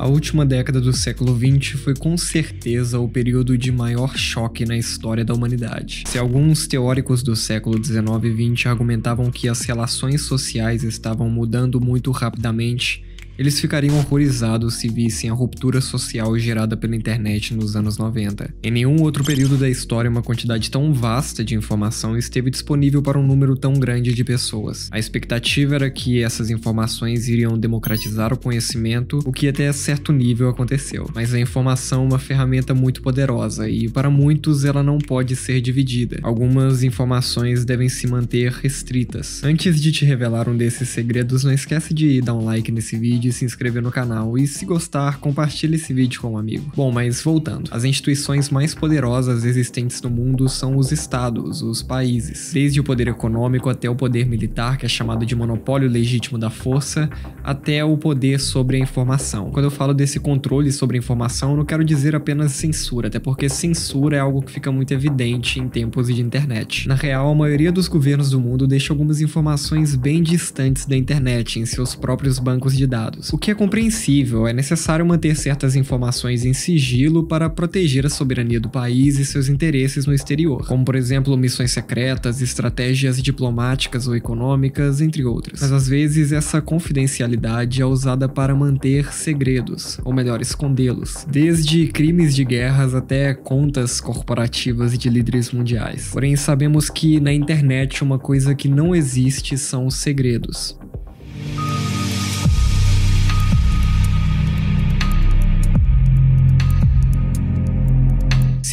A última década do século XX foi com certeza o período de maior choque na história da humanidade. Se alguns teóricos do século XIX e XX argumentavam que as relações sociais estavam mudando muito rapidamente, eles ficariam horrorizados se vissem a ruptura social gerada pela internet nos anos 90. Em nenhum outro período da história uma quantidade tão vasta de informação esteve disponível para um número tão grande de pessoas. A expectativa era que essas informações iriam democratizar o conhecimento, o que até certo nível aconteceu. Mas a informação é uma ferramenta muito poderosa e, para muitos, ela não pode ser dividida. Algumas informações devem se manter restritas. Antes de te revelar um desses segredos, não esquece de dar um like nesse vídeo, se inscrever no canal e, se gostar, compartilhe esse vídeo com um amigo. Bom, mas voltando. As instituições mais poderosas existentes no mundo são os estados, os países. Desde o poder econômico até o poder militar, que é chamado de monopólio legítimo da força, até o poder sobre a informação. Quando eu falo desse controle sobre a informação, eu não quero dizer apenas censura, até porque censura é algo que fica muito evidente em tempos de internet. Na real, a maioria dos governos do mundo deixa algumas informações bem distantes da internet em seus próprios bancos de dados. O que é compreensível, é necessário manter certas informações em sigilo para proteger a soberania do país e seus interesses no exterior, como por exemplo missões secretas, estratégias diplomáticas ou econômicas, entre outras. Mas às vezes essa confidencialidade é usada para manter segredos, ou melhor, escondê-los, desde crimes de guerras até contas corporativas de líderes mundiais. Porém, sabemos que na internet uma coisa que não existe são os segredos.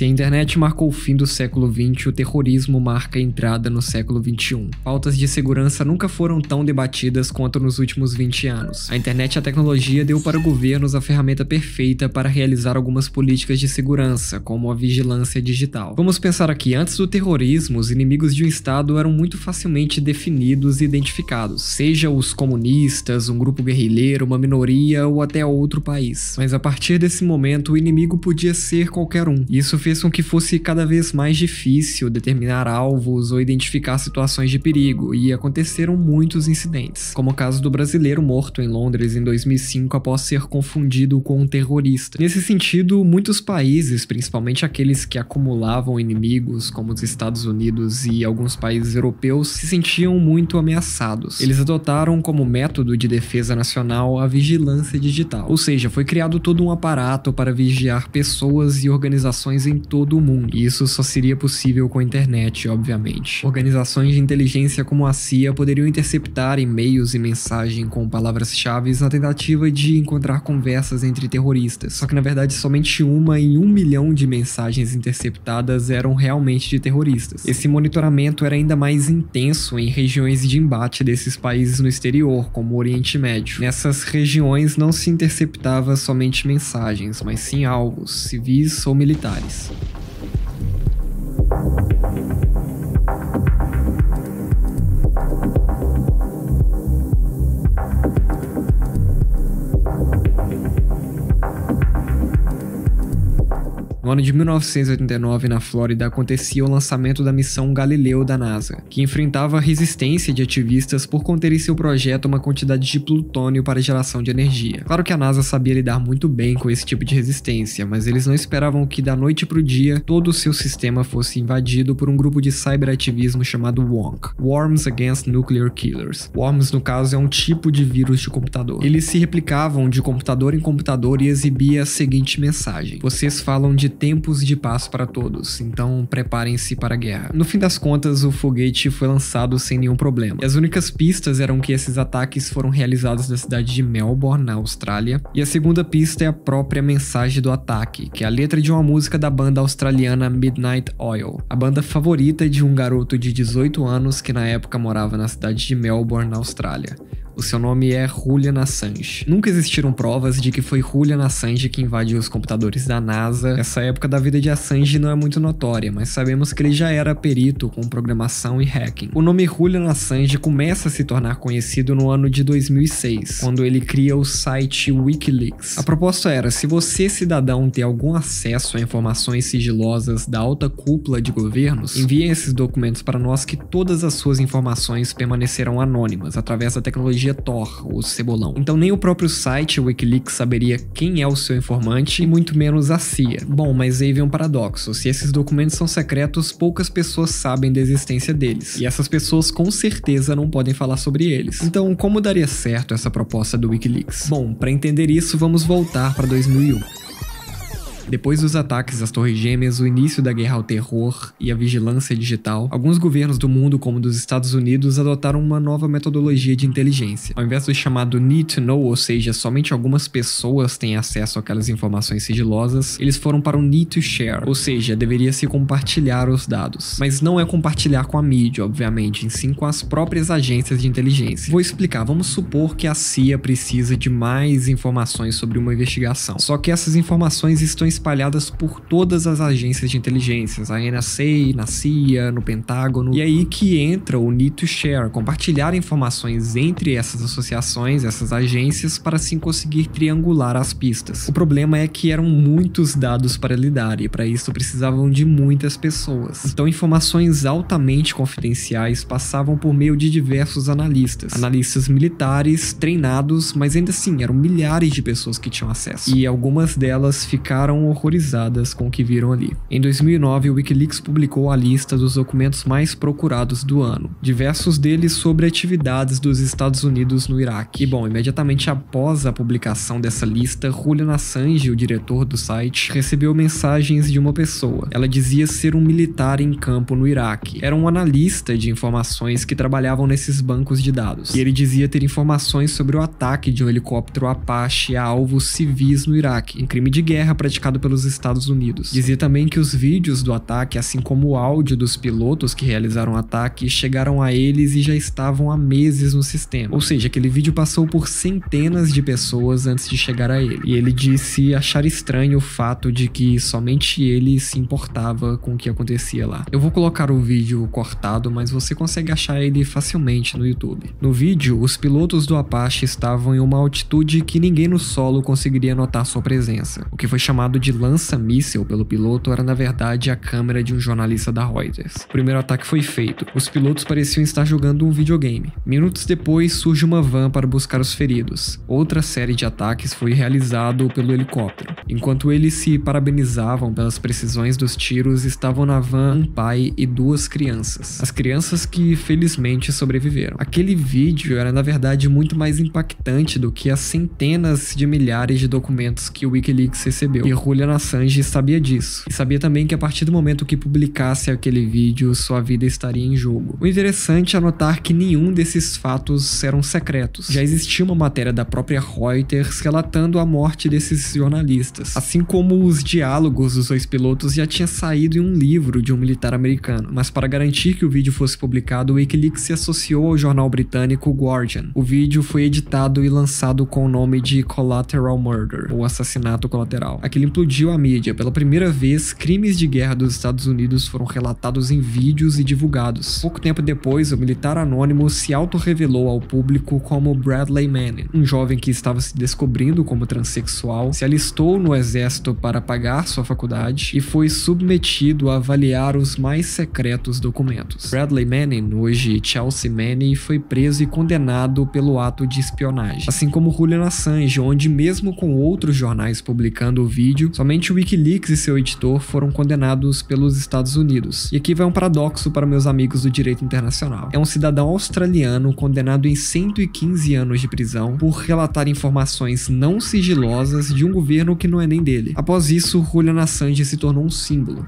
Se a internet marcou o fim do século XX, o terrorismo marca a entrada no século XXI. Pautas de segurança nunca foram tão debatidas quanto nos últimos 20 anos. A internet e a tecnologia deu para governos a ferramenta perfeita para realizar algumas políticas de segurança, como a vigilância digital. Vamos pensar aqui, antes do terrorismo, os inimigos de um estado eram muito facilmente definidos e identificados, seja os comunistas, um grupo guerrilheiro, uma minoria ou até outro país. Mas a partir desse momento, o inimigo podia ser qualquer um. Isso fez com que fosse cada vez mais difícil determinar alvos ou identificar situações de perigo, e aconteceram muitos incidentes, como o caso do brasileiro morto em Londres em 2005 após ser confundido com um terrorista. Nesse sentido, muitos países, principalmente aqueles que acumulavam inimigos, como os Estados Unidos e alguns países europeus, se sentiam muito ameaçados. Eles adotaram como método de defesa nacional a vigilância digital, ou seja, foi criado todo um aparato para vigiar pessoas e organizações em todo o mundo, e isso só seria possível com a internet, obviamente. Organizações de inteligência como a CIA poderiam interceptar e-mails e mensagens com palavras-chave na tentativa de encontrar conversas entre terroristas, só que na verdade somente uma em 1 milhão de mensagens interceptadas eram realmente de terroristas. Esse monitoramento era ainda mais intenso em regiões de embate desses países no exterior, como o Oriente Médio. Nessas regiões não se interceptava somente mensagens, mas sim alvos, civis ou militares. No ano de 1989, na Flórida, acontecia o lançamento da missão Galileu da NASA, que enfrentava a resistência de ativistas por conter em seu projeto uma quantidade de plutônio para geração de energia. Claro que a NASA sabia lidar muito bem com esse tipo de resistência, mas eles não esperavam que da noite para o dia todo o seu sistema fosse invadido por um grupo de cyberativismo chamado WONK, Worms Against Nuclear Killers. Worms, no caso, é um tipo de vírus de computador. Eles se replicavam de computador em computador e exibia a seguinte mensagem: vocês falam de tempos de paz para todos, então preparem-se para a guerra. No fim das contas, o foguete foi lançado sem nenhum problema. E as únicas pistas eram que esses ataques foram realizados na cidade de Melbourne, na Austrália, e a segunda pista é a própria mensagem do ataque, que é a letra de uma música da banda australiana Midnight Oil, a banda favorita de um garoto de 18 anos que na época morava na cidade de Melbourne, na Austrália. O seu nome é Julian Assange. Nunca existiram provas de que foi Julian Assange que invadiu os computadores da NASA. Essa época da vida de Assange não é muito notória, mas sabemos que ele já era perito com programação e hacking. O nome Julian Assange começa a se tornar conhecido no ano de 2006, quando ele cria o site Wikileaks. A proposta era: se você, cidadão, ter algum acesso a informações sigilosas da alta cúpula de governos, enviem esses documentos para nós que todas as suas informações permanecerão anônimas através da tecnologia proteger Thor, o Cebolão. Então nem o próprio site Wikileaks saberia quem é o seu informante e muito menos a CIA. Bom, mas aí vem um paradoxo. Se esses documentos são secretos, poucas pessoas sabem da existência deles. E essas pessoas com certeza não podem falar sobre eles. Então, como daria certo essa proposta do Wikileaks? Bom, para entender isso, vamos voltar para 2001. Depois dos ataques às Torres Gêmeas, o início da guerra ao terror e a vigilância digital, alguns governos do mundo, como dos Estados Unidos, adotaram uma nova metodologia de inteligência. Ao invés do chamado Need to Know, ou seja, somente algumas pessoas têm acesso àquelas informações sigilosas, eles foram para o Need to Share, ou seja, deveria-se compartilhar os dados. Mas não é compartilhar com a mídia, obviamente, em sim com as próprias agências de inteligência. Vou explicar, vamos supor que a CIA precisa de mais informações sobre uma investigação. Só que essas informações estão espalhadas por todas as agências de inteligência, a NSA, na CIA, no Pentágono, e aí que entra o Need to Share, compartilhar informações entre essas associações, essas agências, para assim conseguir triangular as pistas. O problema é que eram muitos dados para lidar, e para isso precisavam de muitas pessoas. Então informações altamente confidenciais passavam por meio de diversos analistas militares, treinados, mas ainda assim eram milhares de pessoas que tinham acesso, e algumas delas ficaram horrorizadas com o que viram ali. Em 2009, o Wikileaks publicou a lista dos documentos mais procurados do ano, diversos deles sobre atividades dos Estados Unidos no Iraque. E bom, imediatamente após a publicação dessa lista, Julian Assange, o diretor do site, recebeu mensagens de uma pessoa. Ela dizia ser um militar em campo no Iraque. Era um analista de informações que trabalhavam nesses bancos de dados. E ele dizia ter informações sobre o ataque de um helicóptero Apache a alvos civis no Iraque, um crime de guerra praticado pelos Estados Unidos. Dizia também que os vídeos do ataque, assim como o áudio dos pilotos que realizaram o ataque, chegaram a eles e já estavam há meses no sistema. Ou seja, aquele vídeo passou por centenas de pessoas antes de chegar a ele. E ele disse achar estranho o fato de que somente ele se importava com o que acontecia lá. Eu vou colocar o vídeo cortado, mas você consegue achar ele facilmente no YouTube. No vídeo, os pilotos do Apache estavam em uma altitude que ninguém no solo conseguiria notar sua presença. O que foi chamado de lança-míssel pelo piloto era na verdade a câmera de um jornalista da Reuters. O primeiro ataque foi feito. Os pilotos pareciam estar jogando um videogame. Minutos depois surge uma van para buscar os feridos. Outra série de ataques foi realizado pelo helicóptero. Enquanto eles se parabenizavam pelas precisões dos tiros, estavam na van um pai e duas crianças. As crianças que felizmente sobreviveram. Aquele vídeo era na verdade muito mais impactante do que as centenas de milhares de documentos que o Wikileaks recebeu. E Julian Assange sabia disso. E sabia também que a partir do momento que publicasse aquele vídeo, sua vida estaria em jogo. O interessante é notar que nenhum desses fatos eram secretos. Já existia uma matéria da própria Reuters relatando a morte desses jornalistas, assim como os diálogos dos dois pilotos já tinha saído em um livro de um militar americano. Mas para garantir que o vídeo fosse publicado, o Wikileaks se associou ao jornal britânico Guardian. O vídeo foi editado e lançado com o nome de Collateral Murder, ou assassinato colateral. Aquilo implodiu a mídia. Pela primeira vez, crimes de guerra dos Estados Unidos foram relatados em vídeos e divulgados. Pouco tempo depois, o militar anônimo se autorrevelou ao público como Bradley Manning, um jovem que estava se descobrindo como transexual, se alistou no exército para pagar sua faculdade e foi submetido a avaliar os mais secretos documentos. Bradley Manning, hoje Chelsea Manning, foi preso e condenado pelo ato de espionagem, assim como Julian Assange, onde mesmo com outros jornais publicando o vídeo, somente o Wikileaks e seu editor foram condenados pelos Estados Unidos. E aqui vai um paradoxo para meus amigos do direito internacional. É um cidadão australiano condenado em 115 anos de prisão por relatar informações não sigilosas de um governo que não é nem dele. Após isso, Julian Assange se tornou um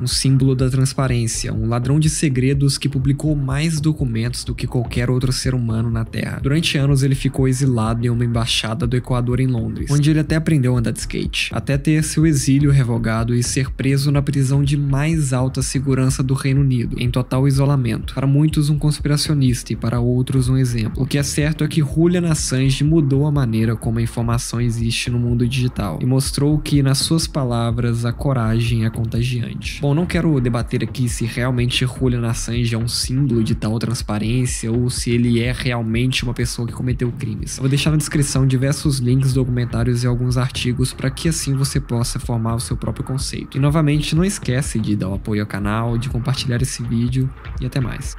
símbolo da transparência, um ladrão de segredos que publicou mais documentos do que qualquer outro ser humano na Terra. Durante anos ele ficou exilado em uma embaixada do Equador em Londres, onde ele até aprendeu a andar de skate, até ter seu exílio revogado e ser preso na prisão de mais alta segurança do Reino Unido, em total isolamento. Para muitos um conspiracionista e para outros um exemplo. O que é certo é que Julian Assange mudou a maneira como a informação existe no mundo digital e mostrou que, nas suas palavras, a coragem é contagiante. Bom, não quero debater aqui se realmente Julian Assange é um símbolo de tal transparência ou se ele é realmente uma pessoa que cometeu crimes. Eu vou deixar na descrição diversos links, documentários e alguns artigos para que assim você possa formar o seu próprio conceito. E novamente, não esquece de dar o apoio ao canal, de compartilhar esse vídeo e até mais.